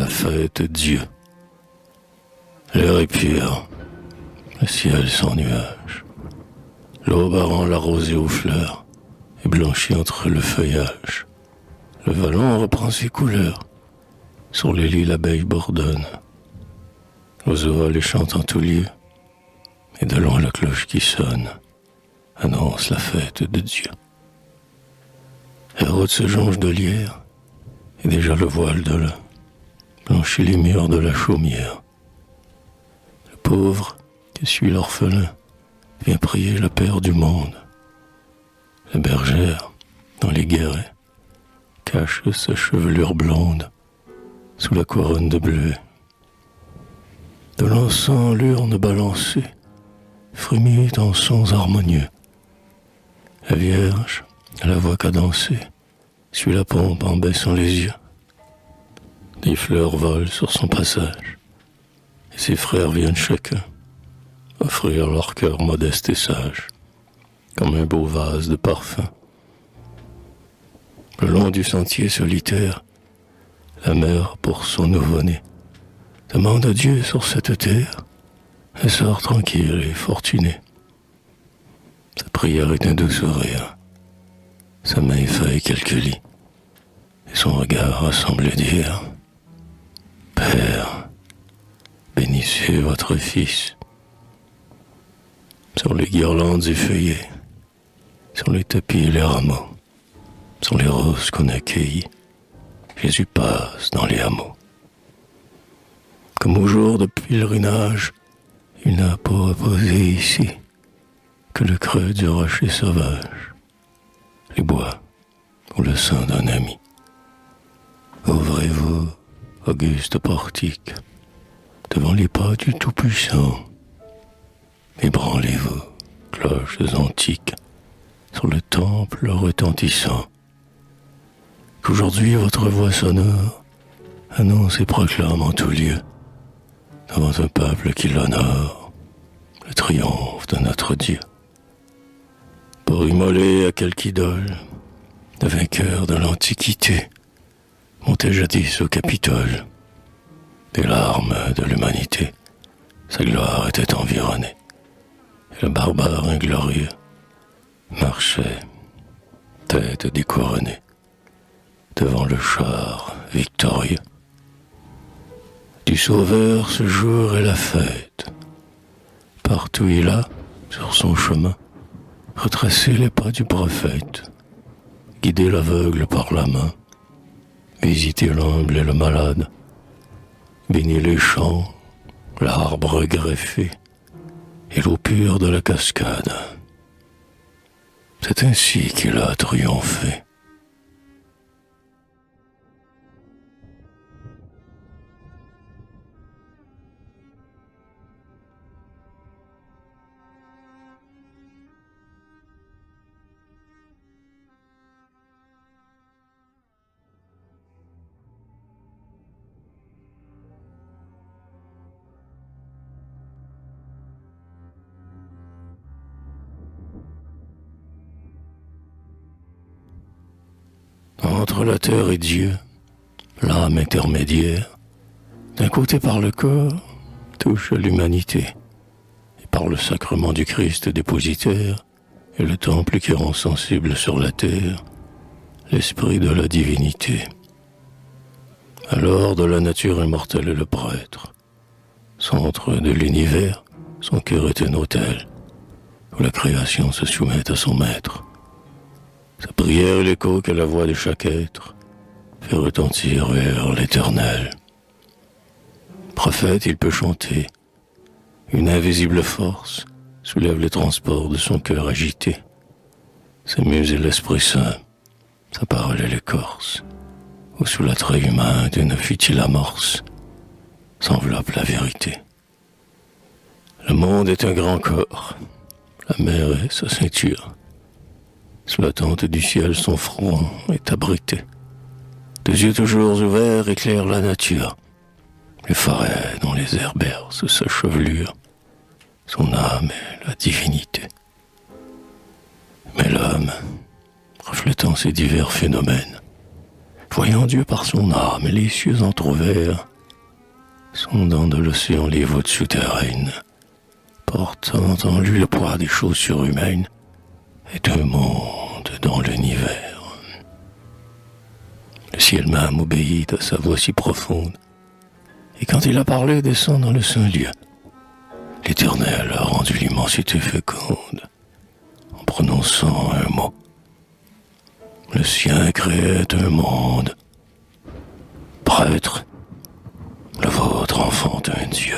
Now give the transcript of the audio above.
fête de Dieu. L'air est pur, le ciel sans nuages. L'aube rend la rosée aux fleurs et blanchit entre le feuillage. Le vallon reprend ses couleurs, sur les lits l'abeille bourdonne. L'oiseau les chante en tout lieu, et de loin la cloche qui sonne annonce la fête de Dieu. Hérode se jonche de lierre, et déjà le voile de lin blanchit les murs de la chaumière. Le pauvre qui suit l'orphelin vient prier la paix du monde. La bergère, dans les guérets, cache sa chevelure blonde sous la couronne de bleuets. De l'encens l'urne balancée frémit en sons harmonieux. La Vierge, à la voix cadencée, suit la pompe en baissant les yeux. Des fleurs volent sur son passage, et ses frères viennent chacun offrir leur cœur modeste et sage, comme un beau vase de parfum. Le long du sentier solitaire, la mère, pour son nouveau-né, demande à Dieu sur cette terre un sort tranquille et fortuné. Sa prière est un doux sourire, sa main effeuille quelques lits, et son regard semble dire: Père, bénissez votre fils. Sur les guirlandes effeuillées, sur les tapis et les rameaux, sur les roses qu'on a cueillies, Jésus passe dans les hameaux. Comme au jour de pèlerinage, il n'a pas posé ici que le creux du rocher sauvage, les bois ou le sein d'un ami. Ouvrez-vous, auguste portique, devant les pas du Tout-Puissant. Ébranlez-vous, cloches antiques, sur le temple retentissant. Qu'aujourd'hui votre voix sonore annonce et proclame en tout lieu, devant un peuple qui l'honore, le triomphe de notre Dieu. Pour immoler à quelque idole, le vainqueur de l'Antiquité montait jadis au Capitole. Des larmes de l'humanité, sa gloire était environnée. Et le barbare inglorieux marchait, tête découronnée, devant le char victorieux. Du Sauveur ce jour est la fête. Partout il a, sur son chemin, retracé les pas du prophète, guidé l'aveugle par la main, visité l'humble et le malade, béni les champs, l'arbre greffé et l'eau pure de la cascade. C'est ainsi qu'il a triomphé. Entre la terre et Dieu, l'âme intermédiaire, d'un côté par le corps, touche l'humanité, et par le sacrement du Christ dépositaire, et le temple qui rend sensible sur la terre, l'esprit de la divinité. Alors de la nature immortelle est le prêtre, centre de l'univers, son cœur est un autel, où la création se soumet à son maître. Sa prière est l'écho que la voix de chaque être fait retentir vers l'éternel. Prophète, il peut chanter. Une invisible force soulève les transports de son cœur agité. Sa muse est l'Esprit Saint, sa parole est l'écorce, où sous l'attrait humain d'une futile amorce s'enveloppe la vérité. Le monde est un grand corps, la mer est sa ceinture. Sous la tente du ciel, son front est abrité. Deux yeux toujours ouverts éclairent la nature. Les forêts dont les airs bercent sa chevelure. Son âme est la divinité. Mais l'homme, reflétant ces divers phénomènes, voyant Dieu par son âme et les cieux entr'ouverts, sondant de l'océan les voûtes souterraines, portant en lui le poids des choses surhumaines, et un monde dans l'univers. Le ciel même obéit à sa voix si profonde, et quand il a parlé, descend dans le saint lieu. L'Éternel a rendu l'immensité féconde, en prononçant un mot. Le sien créait un monde. Prêtre, le vôtre enfante un Dieu.